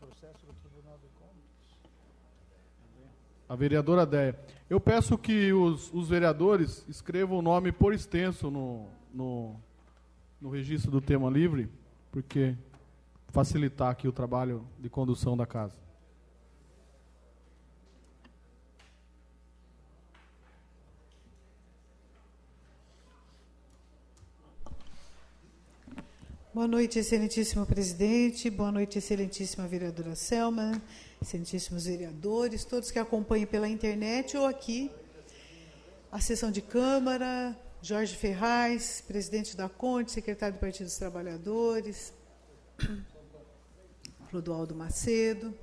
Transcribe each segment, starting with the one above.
Processo do Tribunal de Contas. A vereadora Déia. Eu peço que os vereadores escrevam o nome por extenso no registro do tema livre, porque facilitar aqui o trabalho de condução da casa. Boa noite, excelentíssimo presidente, boa noite, excelentíssima vereadora Selma, excelentíssimos vereadores, todos que acompanham pela internet ou aqui, a sessão de Câmara, Jorge Ferraz, presidente da CONTE, secretário do Partido dos Trabalhadores, Clodoaldo Macedo,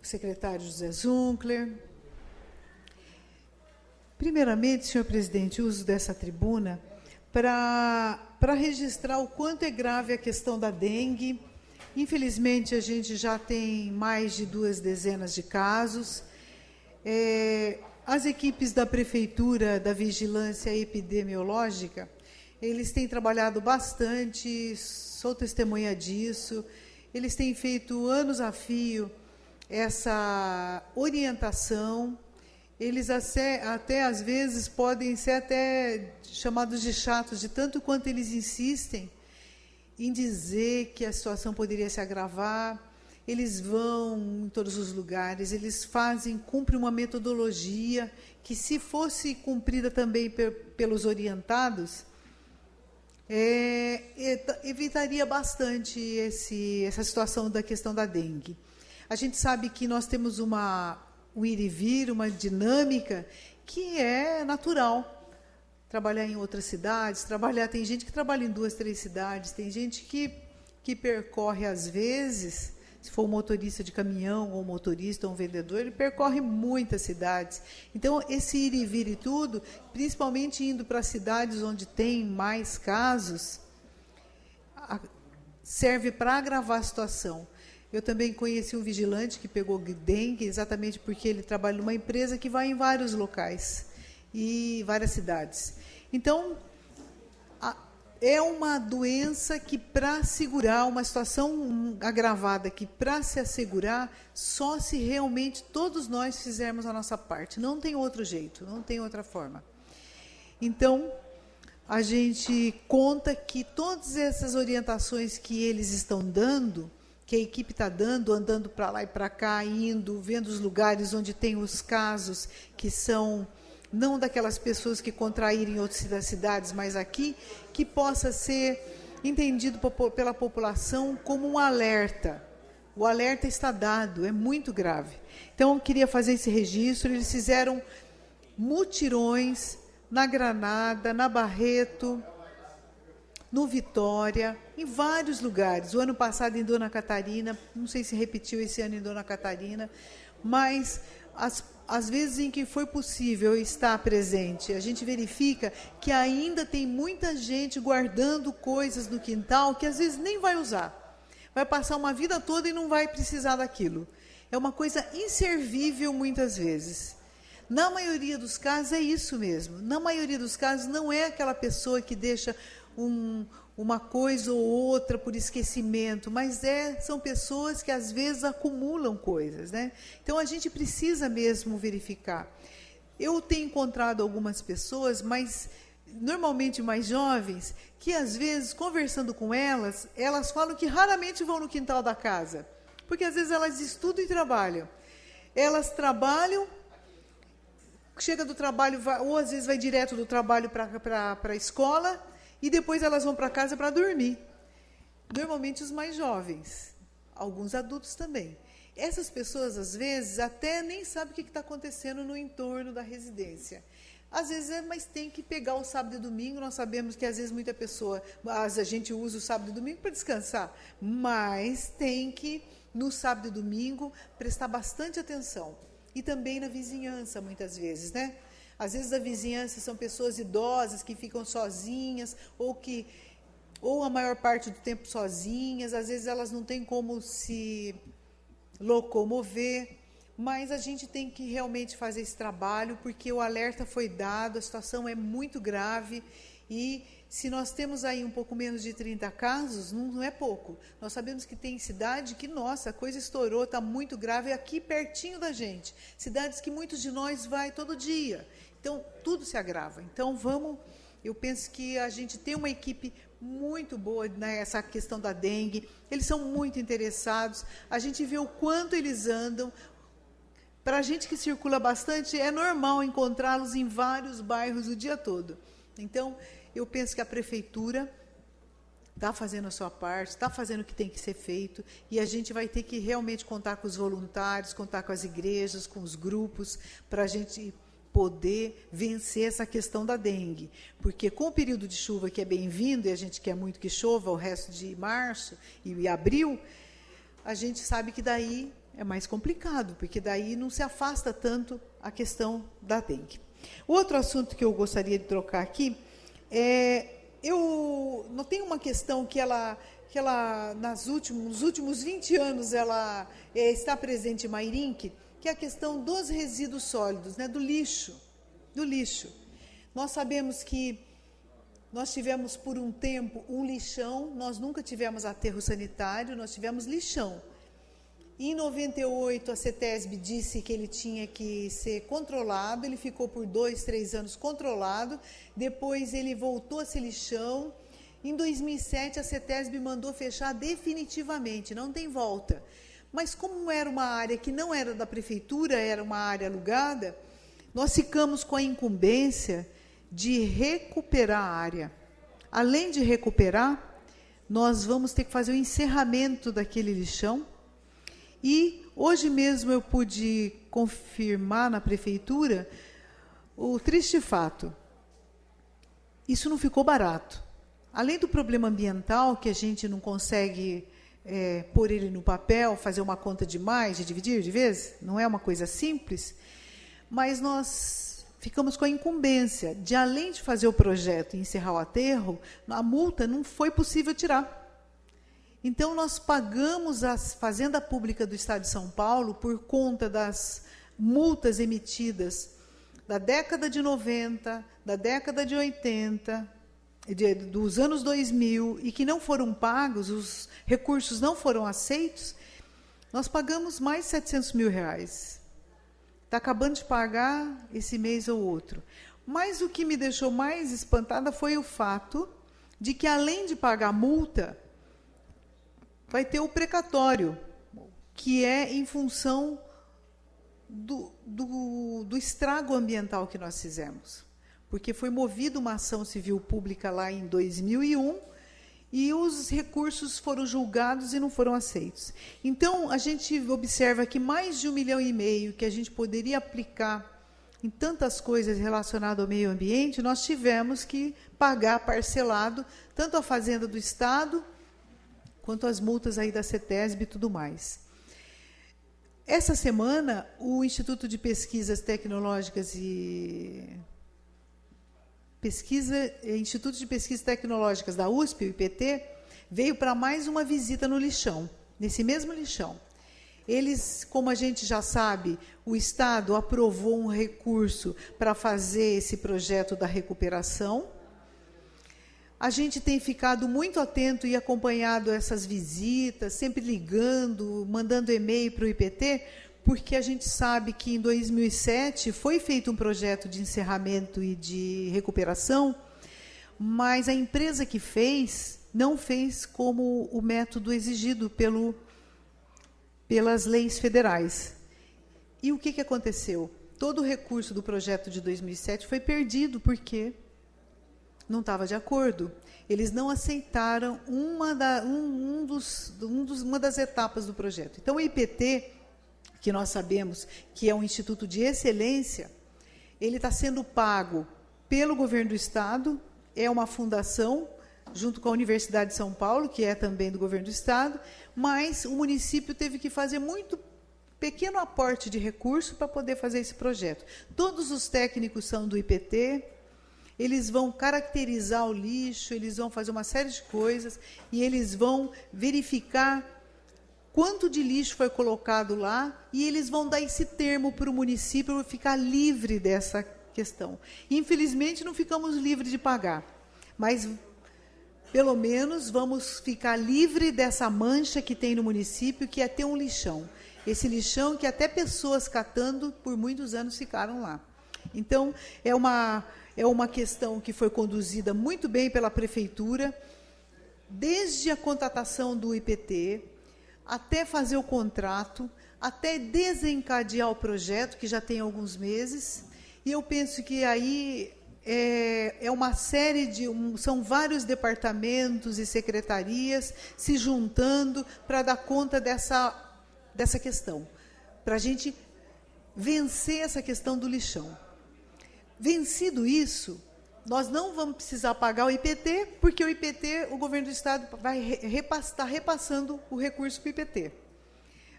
secretário José Zunkler. Primeiramente, senhor presidente, uso dessa tribuna para registrar o quanto é grave a questão da dengue. Infelizmente, a gente já tem mais de 2 dezenas de casos. As equipes da Prefeitura, da Vigilância Epidemiológica, eles têm trabalhado bastante, sou testemunha disso, eles têm feito anos a fio essa orientação. Eles até às vezes podem ser até chamados de chatos, de tanto quanto eles insistem em dizer que a situação poderia se agravar. Eles vão em todos os lugares, eles cumprem uma metodologia que, se fosse cumprida também pelos orientados, evitaria bastante essa situação da questão da dengue. A gente sabe que nós temos um ir e vir, uma dinâmica que é natural. Trabalhar em outras cidades, tem gente que trabalha em 2, 3 cidades, tem gente que percorre, às vezes, se for um motorista de caminhão, ou motorista, ou um vendedor, ele percorre muitas cidades. Então, esse ir e vir e tudo, principalmente indo para cidades onde tem mais casos, serve para agravar a situação. Eu também conheci um vigilante que pegou dengue, exatamente porque ele trabalha numa empresa que vai em vários locais e várias cidades. Então, é uma doença que, para segurar, uma situação agravada, que, para se assegurar, só se realmente todos nós fizermos a nossa parte. Não tem outro jeito, não tem outra forma. Então, a gente conta que todas essas orientações que eles estão dando, que a equipe está dando, andando para lá e para cá, indo, vendo os lugares onde tem os casos que são não daquelas pessoas que contraíram em outras cidades, mas aqui, que possa ser entendido pela população como um alerta. O alerta está dado, é muito grave. Então, eu queria fazer esse registro. Eles fizeram mutirões na Granada, na Barreto, no Vitória, em vários lugares. O ano passado em Dona Catarina, não sei se repetiu esse ano em Dona Catarina, mas as vezes em que foi possível estar presente, a gente verifica que ainda tem muita gente guardando coisas no quintal que às vezes nem vai usar. Vai passar uma vida toda e não vai precisar daquilo. É uma coisa inservível muitas vezes. Na maioria dos casos é isso mesmo. Na maioria dos casos não é aquela pessoa que deixa uma coisa ou outra por esquecimento, mas são pessoas que às vezes acumulam coisas, né? Então a gente precisa mesmo verificar. Eu tenho encontrado algumas pessoas, mas normalmente mais jovens, que às vezes, conversando com elas falam que raramente vão no quintal da casa, porque às vezes elas estudam e trabalham. Elas trabalham, chega do trabalho, ou às vezes vai direto do trabalho para a escola, e depois elas vão para casa para dormir. Normalmente os mais jovens, alguns adultos também. Essas pessoas, às vezes, até nem sabem o que está acontecendo no entorno da residência. Às vezes mas tem que pegar o sábado e domingo. Nós sabemos que, às vezes, muita pessoa, a gente usa o sábado e domingo para descansar, mas tem que, no sábado e domingo, prestar bastante atenção. E também na vizinhança, muitas vezes, né? Às vezes a vizinhança são pessoas idosas que ficam sozinhas, ou a maior parte do tempo sozinhas, às vezes elas não têm como se locomover, mas a gente tem que realmente fazer esse trabalho, porque o alerta foi dado, a situação é muito grave, E se nós temos aí um pouco menos de 30 casos, não é pouco. Nós sabemos que tem cidade que, nossa, a coisa estourou, está muito grave, é aqui pertinho da gente. Cidades que muitos de nós vai todo dia. Então, tudo se agrava. Então, eu penso que a gente tem uma equipe muito boa nessa questão da dengue, eles são muito interessados, a gente vê o quanto eles andam. Para a gente que circula bastante, é normal encontrá-los em vários bairros o dia todo. Então, eu penso que a prefeitura está fazendo a sua parte, está fazendo o que tem que ser feito, e a gente vai ter que realmente contar com os voluntários, contar com as igrejas, com os grupos, para a gente poder vencer essa questão da dengue. Porque com o período de chuva que é bem-vindo, e a gente quer muito que chova o resto de março e abril, a gente sabe que daí é mais complicado, porque daí não se afasta tanto a questão da dengue. Outro assunto que eu gostaria de trocar aqui eu não tenho uma questão que ela nos últimos 20 anos ela está presente em Mairinque, que é a questão dos resíduos sólidos, né, do lixo. Nós sabemos que nós tivemos por um tempo um lixão, nós nunca tivemos aterro sanitário, nós tivemos lixão. Em 98, a CETESB disse que ele tinha que ser controlado, ele ficou por 2, 3 anos controlado, depois ele voltou a ser lixão. Em 2007, a CETESB mandou fechar definitivamente, não tem volta. Mas como era uma área que não era da prefeitura, era uma área alugada, nós ficamos com a incumbência de recuperar a área. Além de recuperar, nós vamos ter que fazer o encerramento daquele lixão. E hoje mesmo eu pude confirmar na prefeitura o triste fato. Isso não ficou barato. Além do problema ambiental, que a gente não consegue pôr ele no papel, fazer uma conta de mais, de dividir de vezes, não é uma coisa simples, mas nós ficamos com a incumbência de, além de fazer o projeto e encerrar o aterro, a multa não foi possível tirar. Então, nós pagamos a Fazenda Pública do Estado de São Paulo por conta das multas emitidas da década de 90, da década de 80, dos anos 2000, e que não foram pagos, os recursos não foram aceitos. Nós pagamos mais de R$700 mil. Está acabando de pagar esse mês ou outro. Mas o que me deixou mais espantada foi o fato de que, além de pagar a multa, vai ter o precatório, que é em função do estrago ambiental que nós fizemos. Porque foi movida uma ação civil pública lá em 2001 e os recursos foram julgados e não foram aceitos. Então, a gente observa que mais de 1,5 milhão que a gente poderia aplicar em tantas coisas relacionadas ao meio ambiente, nós tivemos que pagar parcelado, tanto a Fazenda do Estado, quanto as multas aí da CETESB e tudo mais. Essa semana, o Instituto de Pesquisas Tecnológicas Instituto de Pesquisas Tecnológicas da USP, o IPT, veio para mais uma visita no lixão, nesse mesmo lixão. Eles, como a gente já sabe, o Estado aprovou um recurso para fazer esse projeto da recuperação. A gente tem ficado muito atento e acompanhado essas visitas, sempre ligando, mandando e-mail para o IPT, porque a gente sabe que em 2007 foi feito um projeto de encerramento e de recuperação, mas a empresa que fez não fez como o método exigido pelas leis federais. E o que aconteceu? Todo o recurso do projeto de 2007 foi perdido, porque não estava de acordo. Eles não aceitaram uma das etapas do projeto. Então, o IPT, que nós sabemos que é um instituto de excelência, ele está sendo pago pelo governo do Estado, é uma fundação, junto com a Universidade de São Paulo, que é também do governo do Estado, mas o município teve que fazer muito pequeno aporte de recurso para poder fazer esse projeto. Todos os técnicos são do IPT, eles vão caracterizar o lixo, eles vão fazer uma série de coisas e eles vão verificar quanto de lixo foi colocado lá e eles vão dar esse termo para o município ficar livre dessa questão. Infelizmente, não ficamos livres de pagar. Mas, pelo menos, vamos ficar livre dessa mancha que tem no município, que é ter um lixão. Esse lixão que até pessoas catando por muitos anos ficaram lá. Então, é uma questão que foi conduzida muito bem pela Prefeitura, desde a contratação do IPT, até fazer o contrato, até desencadear o projeto, que já tem alguns meses, e eu penso que aí é uma série são vários departamentos e secretarias se juntando para dar conta dessa questão, para a gente vencer essa questão do lixão. Vencido isso, nós não vamos precisar pagar o IPT, porque o IPT, o governo do Estado vai estar repassando o recurso para o IPT.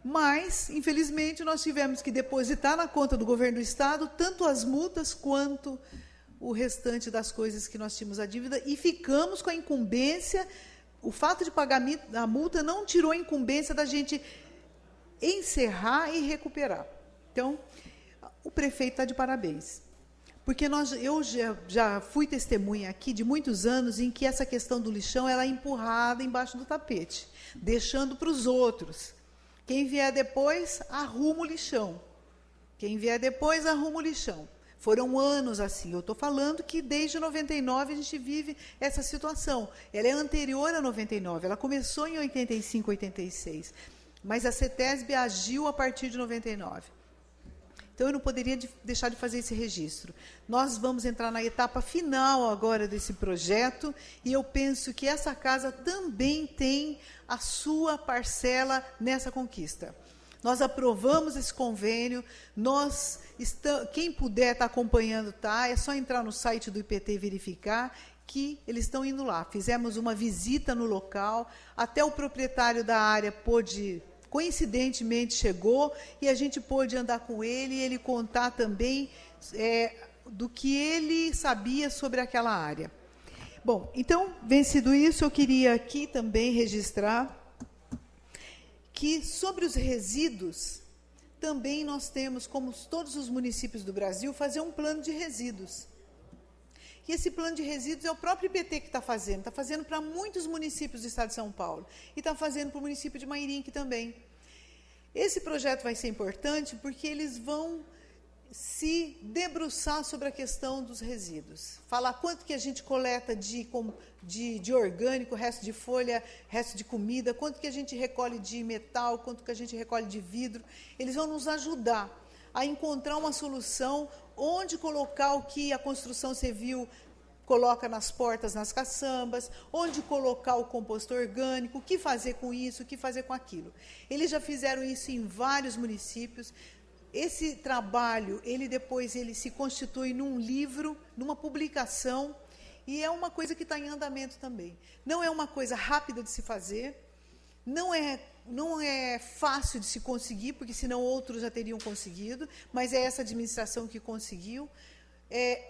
Mas, infelizmente, nós tivemos que depositar na conta do governo do Estado tanto as multas quanto o restante das coisas que nós tínhamos a dívida, e ficamos com a incumbência. O fato de pagar a multa não tirou a incumbência da gente encerrar e recuperar. Então, o prefeito está de parabéns. Porque eu já fui testemunha aqui de muitos anos em que essa questão do lixão ela é empurrada embaixo do tapete, deixando para os outros. Quem vier depois, arruma o lixão. Quem vier depois, arruma o lixão. Foram anos assim. Eu estou falando que desde 99 a gente vive essa situação. Ela é anterior a 99, ela começou em 85, 86. Mas a CETESB agiu a partir de 99. Então, eu não poderia deixar de fazer esse registro. Nós vamos entrar na etapa final agora desse projeto, e eu penso que essa casa também tem a sua parcela nessa conquista. Nós aprovamos esse convênio, quem puder estar acompanhando, é só entrar no site do IPT e verificar que eles estão indo lá. Fizemos uma visita no local, até o proprietário da área coincidentemente chegou, e a gente pôde andar com ele e ele contar também do que ele sabia sobre aquela área. Bom, então, vencido isso, eu queria aqui também registrar que, sobre os resíduos, também nós temos, como todos os municípios do Brasil, fazer um plano de resíduos. E esse plano de resíduos é o próprio IPT que está fazendo para muitos municípios do estado de São Paulo, e está fazendo para o município de Mairinque também. Esse projeto vai ser importante porque eles vão se debruçar sobre a questão dos resíduos. Falar quanto que a gente coleta de orgânico, resto de folha, resto de comida, quanto que a gente recolhe de metal, quanto que a gente recolhe de vidro. Eles vão nos ajudar a encontrar uma solução onde colocar o que a construção civil coloca nas portas, nas caçambas, onde colocar o composto orgânico, o que fazer com isso, o que fazer com aquilo. Eles já fizeram isso em vários municípios. Esse trabalho, depois se constitui num livro, numa publicação, e é uma coisa que está em andamento também. Não é uma coisa rápida de se fazer, não é fácil de se conseguir, porque senão outros já teriam conseguido, mas é essa administração que conseguiu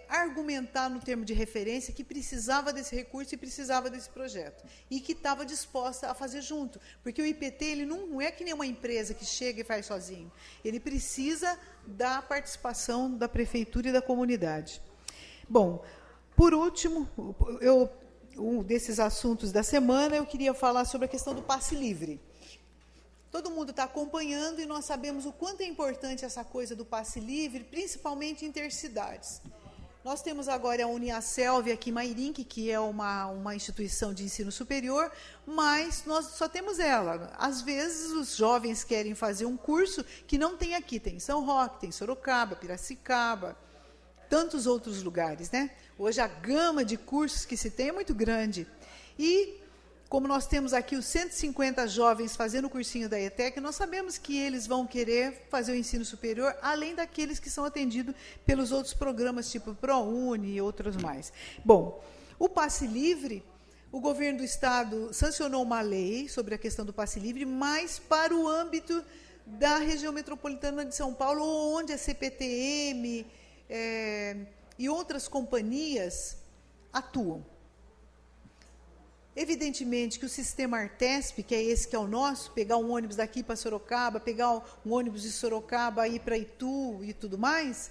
argumentar no termo de referência que precisava desse recurso e precisava desse projeto, e que estava disposta a fazer junto, porque o IPT ele não é que nem uma empresa que chega e faz sozinho, ele precisa da participação da prefeitura e da comunidade. Bom, por último, um desses assuntos da semana, eu queria falar sobre a questão do passe livre. Todo mundo está acompanhando e nós sabemos o quanto é importante essa coisa do passe livre, principalmente intercidades. Nós temos agora a Uniaselv aqui em Mairinque, que é uma instituição de ensino superior, mas nós só temos ela. Às vezes, os jovens querem fazer um curso que não tem aqui. Tem em São Roque, tem em Sorocaba, Piracicaba, tantos outros lugares, né? Hoje, a gama de cursos que se tem é muito grande. E como nós temos aqui os 150 jovens fazendo o cursinho da ETEC, nós sabemos que eles vão querer fazer o ensino superior, além daqueles que são atendidos pelos outros programas, tipo ProUni e outros mais. Bom, o passe livre, o governo do Estado sancionou uma lei sobre a questão do passe livre, mas para o âmbito da região metropolitana de São Paulo, onde a CPTM e outras companhias atuam. Evidentemente que o sistema Artesp, que é esse que é o nosso, pegar um ônibus daqui para Sorocaba, pegar um ônibus de Sorocaba, ir para Itu e tudo mais,